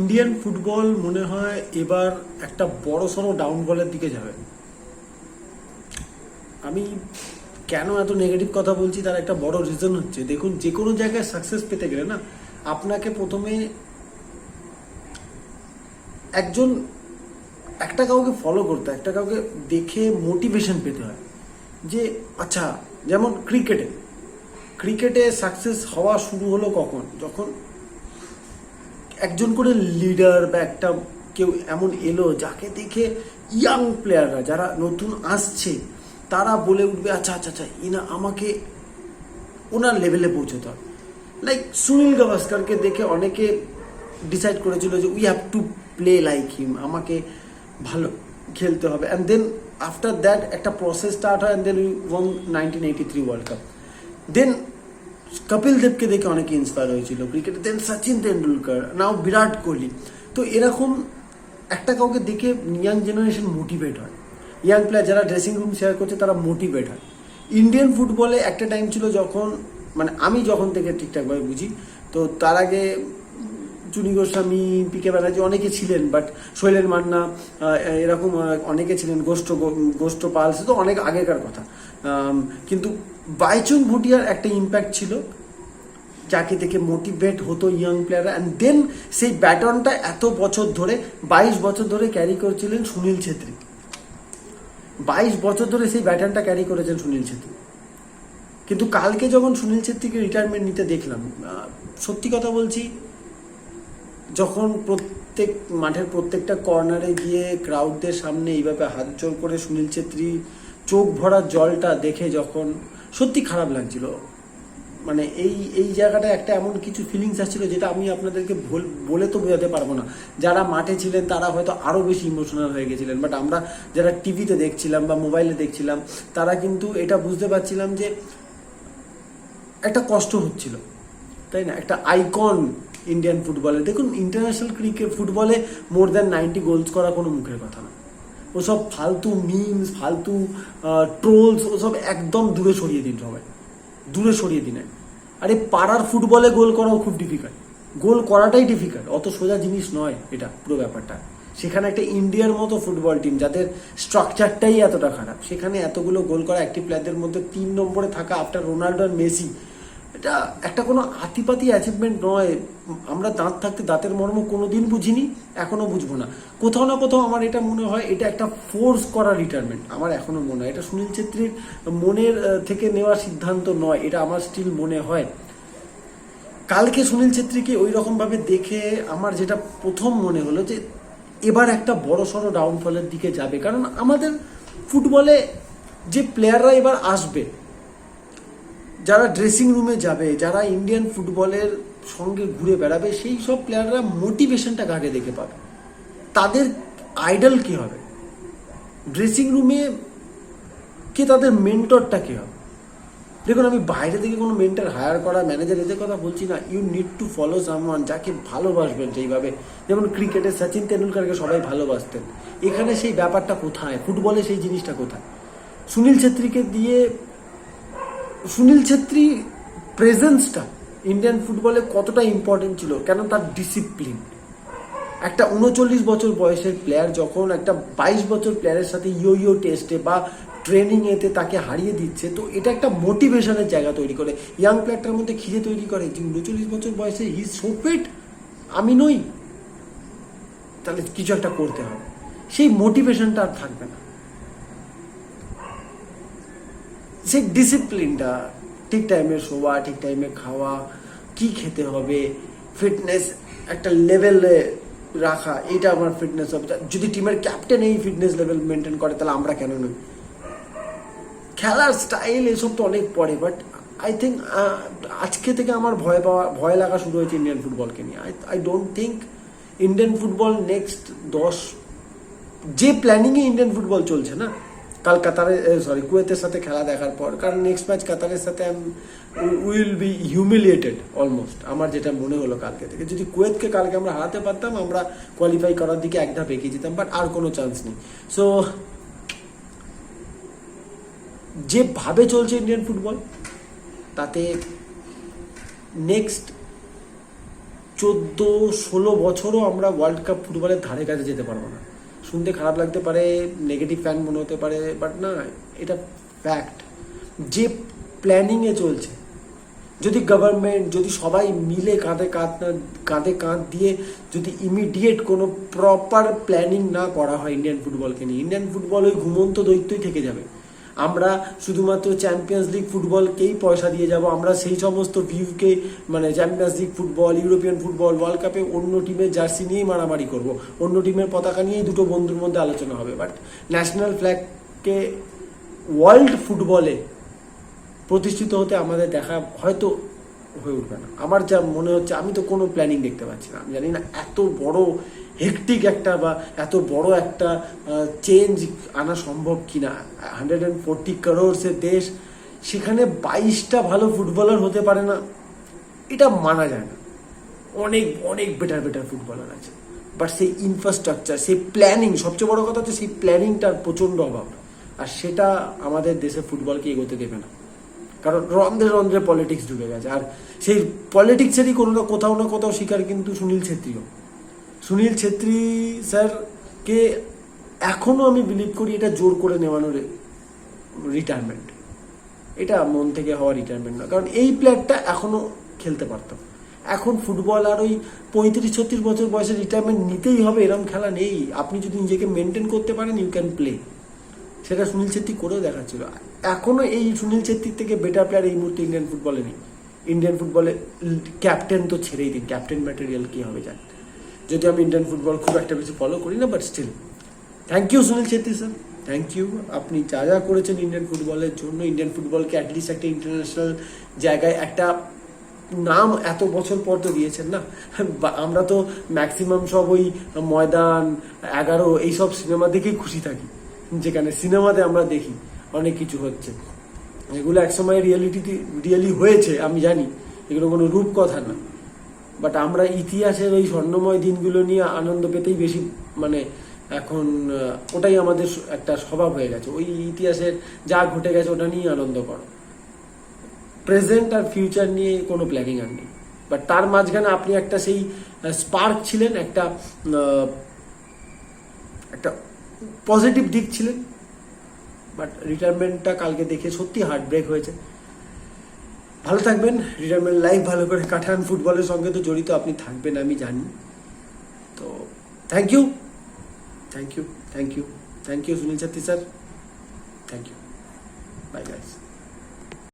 Indian football মনে হয় এবার একটা বড় সড়ো ডাউনফলের দিকে যাবে। আমি কেন এত নেগেটিভ কথা বলছি তার একটা বড় রিজন হচ্ছে, দেখুন যে কোনো জায়গায় সাকসেস পেতে গেলে না আপনাকে প্রথমে একটা কাউকে ফলো করতে হয়, একটা কাউকে দেখে মোটিভেশন পেতে হয় যে আচ্ছা, যেমন ক্রিকেটে সাকসেস হওয়া শুরু হলো কখন, যখন একজন করে লিডার বা একটা কেউ এমন এলো যাকে দেখে ইয়াং প্লেয়াররা যারা নতুন আসছে তারা বলে উঠবে আচ্ছা আচ্ছা আচ্ছা আমাকে ওনার লেভেলে পৌঁছতে হবে। লাইক সুনীল গাভাস্কারকে দেখে অনেকে ডিসাইড করেছিল যে we have to play like him, আমাকে ভালো খেলতে হবে। অ্যান্ড দেন আফটার দ্যাট একটা প্রসেস স্টার্ট হয়, and then we won 1983 world cup. Then Kapil দেবকে দেখে অনেকে ইন্সপায়ার হয়েছিল ক্রিকেটে, দেন সচিন তেন্ডুলকার, নাও বিরাট কোহলি। তো এরকম একটা কাউকে দেখে ইয়াং জেনারেশন মোটিভেট হয়, ইয়াং প্লেয়ার যারা ড্রেসিং রুম শেয়ার করছে তারা মোটিভেট হয়। ইন্ডিয়ান ফুটবলে একটা টাইম ছিল যখন, মানে আমি যখন থেকে ঠিকঠাকভাবে বুঝি, তো তার আগে চুনি গোস্বামী, পিকে ব্যানার্জি অনেকে ছিলেন, বাট শৈলেন মান্না এরকম অনেকে ছিলেন, গোষ্ঠ পাল, সে তো অনেক আগেকার কথা। কিন্তু বাইচুং ভুটিয়ার একটা ইম্প্যাক্ট ছিল যাকে থেকে মোটিভেট হতো ইয়াং প্লেয়াররা। অ্যান্ড দেন সেই ব্যাটনটা এত বছর ধরে 22 বছর ধরে ক্যারি করছিলেন সুনীল ছেত্রী। 22 বছর ধরে সেই ব্যাটনটা ক্যারি করেছেন সুনীল ছেত্রী। কিন্তু কালকে যখন সুনীল ছেত্রীকে রিটায়ারমেন্ট নিতে দেখলাম, সত্যি কথা বলছি, যখন মাঠের প্রত্যেকটা কর্নারে গিয়ে ক্রাউডদের সামনে এইভাবে হাত জোর করে সুনীল ছেত্রী চোখ ভরা জলটা দেখে যখন সত্যি খারাপ লাগছিল, মানে এই জায়গাটা একটা এমন কিছু ফিলিংস আসছিল যেটা আমি আপনাদেরকে বলে তো বোঝাতে পারবো না। যারা মাঠে ছিলেন তারা হয়তো আরও বেশি ইমোশনাল হয়ে গেছিলেন, বাট আমরা যারা টিভিতে দেখছিলাম বা মোবাইলে দেখছিলাম তারা কিন্তু এটা বুঝতে পারছিলাম যে একটা কষ্ট হচ্ছিল, তাই না? একটা আইকন ইন্ডিয়ান ফুটবলে, দেখুন ইন্টারন্যাশনাল ক্রিকেট ফুটবলে মোর দ্যান 90 গোলস করা কোনো মুখের কথা না। ওসব ফালতু মিমস, ফালতু ট্রোলস, ওসব একদম দূরে সরিয়ে দিন, সবাই দূরে সরিয়ে দিন। আরে পাড়ার ফুটবলে গোল করাও খুব ডিফিকাল্ট, গোল করাটাই ডিফিকাল্ট, অত সোজা জিনিস নয় এটা পুরো ব্যাপারটা। সেখানে একটা ইন্ডিয়ার মতো ফুটবল টিম যাদের স্ট্রাকচারটাই এতটা খারাপ, সেখানে এতগুলো গোল করা অ্যাক্টিভ প্লেয়ারদের মধ্যে 3 নম্বরে থাকা আফটার রোনাল্ডো আর মেসি, এটা একটা কোনো আতিপাতি অ্যাচিভমেন্ট নয়। আমরা দাঁত থাকতে দাঁতের মর্ম কোনোদিন বুঝিনি, এখনো বুঝবো না। কোথাও না কোথাও আমার এটা মনে হয় এটা একটা ফোর্স করা রিটায়ারমেন্ট, আমার এখনো মনে হয় এটা সুনীল ছেত্রীর মনের থেকে নেওয়া সিদ্ধান্ত নয়, এটা আমার স্টিল মনে হয়। কালকে সুনীল ছেত্রীকে ওই রকমভাবে দেখে আমার যেটা প্রথম মনে হলো যে এবার একটা বড় সড়ো ডাউনফলের দিকে যাবে, কারণ আমাদের ফুটবলে যে প্লেয়াররা এবার আসবে, যারা ড্রেসিং রুমে যাবে, যারা ইন্ডিয়ান ফুটবলের সঙ্গে ঘুরে বেড়াবে, সেই সব প্লেয়াররা মোটিভেশনটা কাকে দেখে পাবে, তাদের আইডল কি হবে, ড্রেসিং রুমে কে তাদের মেন্টরটা কে হবে। দেখুন আমি বাইরে থেকে কোনো মেন্টর হায়ার করা, ম্যানেজার এদের কথা বলছি না। You need to follow someone যাকে ভালোবাসবেন সেইভাবে। যেমন ক্রিকেটে সচিন তেন্ডুলকারকে সবাই ভালোবাসতেন, এখানে সেই ব্যাপারটা কোথায়, ফুটবলে সেই জিনিসটা কোথায়? সুনীল ছেত্রী প্রেজেন্সটা ইন্ডিয়ান ফুটবলে কতটা ইম্পর্টেন্ট ছিল, কেন তার ডিসিপ্লিন। একটা 39 বছর বয়সের প্লেয়ার যখন একটা 22 বছর প্লেয়ারের সাথে ইয়ো টেস্টে বা ট্রেনিং এতে তাকে হারিয়ে দিচ্ছে, তো এটা একটা মোটিভেশনের জায়গা তৈরি করে, ইয়াং প্লেয়ারটার মধ্যে খিদে তৈরি করে যে 39 বছর বয়সে হি সো ফিট, আমি নই, তাহলে কিছু একটা করতে হবে। সেই মোটিভেশনটা আর থাকবে না, সেই ডিসিপ্লিনটা, ঠিক টাইমে শোয়া, ঠিক টাইমে খাওয়া, কি খেতে হবে, ফিটনেস একটা লেভেলে রাখা, এটা আমার ফিটনেস হবে। যদি টিমের ক্যাপ্টেন এই ফিটনেস লেভেল মেনটেন করে তাহলে আমরা কেন নই? খেলার স্টাইল এসব তো অনেক পরে, বাট আই থিঙ্ক আজকে থেকে আমার ভয় লাগা শুরু হয়েছে ইন্ডিয়ান ফুটবলকে নিয়ে। I don't think Indian football next 10, যে প্ল্যানিংয়ে ইন্ডিয়ান ফুটবল চলছে না, কাল কুয়েতের সাথে খেলা দেখার পর, কারণ নেক্সট ম্যাচ কাতারের সাথে উইল বি হিউমিলিয়েটেড অলমোস্ট, আমার যেটা মনে হলো কালকে থেকে। যদি কুয়েতকে কালকে আমরা হারাতে পারতাম, আমরা কোয়ালিফাই করার দিকে এক ধাপ এগিয়ে যেতাম, বাট আর কোনো চান্স নেই। সো যেভাবে চলছে ইন্ডিয়ান ফুটবল, তাতে নেক্সট 14-16 বছরও আমরা ওয়ার্ল্ড কাপ ফুটবলের ধারে কাছে যেতে পারবো না। শুনতে খারাপ লাগতে পারে, নেগেটিভ ফ্যান মনে হতে পারে, বাট না, এটা ফ্যাক্ট। যে প্ল্যানিংয়ে চলছে, যদি গভর্নমেন্ট, যদি সবাই মিলে কাঁধে কাঁধ দিয়ে যদি ইমিডিয়েট কোনো প্রপার প্ল্যানিং না করা হয় ইন্ডিয়ান ফুটবলকে নিয়ে, ইন্ডিয়ান ফুটবল ওই ঘুমন্ত দৈত্যই থেকে যাবে। আমরা শুধুমাত্র চ্যাম্পিয়ন্স লিগ ফুটবলকেই পয়সা দিয়ে যাব, আমরা সেই সমস্ত ভিউকে, মানে champions league football, European football, world কাপে অন্য টিমের জার্সি নিয়েই মারামারি করব, অন্য টিমের পতাকা নিয়েই দুটো বন্ধুর মধ্যে আলোচনা হবে। বাট ন্যাশনাল ফ্ল্যাগকে ওয়ার্ল্ড ফুটবলে প্রতিষ্ঠিত হতে আমাদের দেখা হয়তো হয়ে উঠবে না। আমার যা মনে হচ্ছে, আমি তো কোনো প্ল্যানিং দেখতে পাচ্ছি না। আমি জানি না এত বড় হেকটিক একটা বা এত বড় একটা চেঞ্জ আনা সম্ভব কিনা। 140 crores দেশ, সেখানে 22টা ভালো ফুটবলার হতে পারে না, এটা মানা যায় না। অনেক অনেক বেটার ফুটবলার আছে, বাট সেই ইনফ্রাস্ট্রাকচার, সেই প্ল্যানিং, সবচেয়ে বড় কথা হচ্ছে সেই প্ল্যানিংটার প্রচণ্ড অভাব। আর সেটা আমাদের দেশে ফুটবলকে এগোতে দেবে না, কারণ রন্ধ্রে রন্ধ্রে পলিটিক্স ঢুকে গেছে। আর সেই পলিটিক্সেরই কোনো না কোথাও শিকার কিন্তু সুনীল ছেত্রীও। সুনীল ছেত্রী স্যারকে এখনও আমি বিলিভ করি এটা জোর করে নেওয়ানোর রিটায়ারমেন্ট, এটা মন থেকে হওয়া রিটায়ারমেন্ট না। কারণ এই প্লেয়ারটা এখনও খেলতে পারতো। এখন ফুটবল আর ওই 35-36 বছর বয়সে রিটায়ারমেন্ট নিতেই হবে এরকম খেলা নেই। আপনি যদি নিজেকে মেনটেন করতে পারেন, ইউ ক্যান প্লে। সেটা সুনীল ছেত্রী করেও দেখাচ্ছিল। এখনও এই সুনীল ছেত্রীর থেকে বেটার প্লেয়ার এই মুহূর্তে ইন্ডিয়ান ফুটবলে নেই। ইন্ডিয়ান ফুটবলে ক্যাপ্টেন তো ছেড়েই দিন, ক্যাপ্টেন ম্যাটেরিয়াল কী হবে জান। যদি আমি ইন্ডিয়ান ফুটবল খুব একটা বেশি ফলো করি না, but still thank you Sunil Chhetri sir, thank you. আপনি যা করেছেন ইন্ডিয়ান ফুটবলের জন্য, ইন্ডিয়ান ফুটবলকে অ্যাটলিস্ট একটা ইন্টারন্যাশনাল জায়গায় একটা নাম এত বছর পর তো দিয়েছেন না। আমরা তো ম্যাক্সিমাম সব ওই ময়দান 11 এইসব সিনেমা দেখেই খুশি থাকি, যেখানে সিনেমাতে আমরা দেখি অনেক কিছু হচ্ছে। এগুলো একসময় রিয়েলি হয়েছে, আমি জানি, এগুলো কোনো রূপকথা না। বাট আমরা ইতিহাসের ওই স্বর্ণময় দিনগুলো নিয়ে আনন্দ পেতেই বেশি, মানে এখন ওটাই আমাদের একটা স্বভাব হয়ে গেছে। ওই ইতিহাসের যা ঘটে গেছে ওটা নিয়ে আনন্দ করো। প্রেজেন্ট আর ফিউচার নিয়ে কোনো প্ল্যানিং আর নেই। বাট তার মাঝখানে আপনি একটা সেই স্পার্ক ছিলেন, একটা পজিটিভ দিক ছিলেন। বাট রিটায়ারমেন্টটা কালকে দেখে সত্যি হার্ট ব্রেক হয়েছে। ভালো থাকবেন, রিটায়ারমেন্ট লাইফ ভালো করে কাটান। ফুটবলের সঙ্গে তো জড়িত আপনি থাকবেন আমি জানি। তো thank you Sunil Chhetri sir, thank you, bye guys.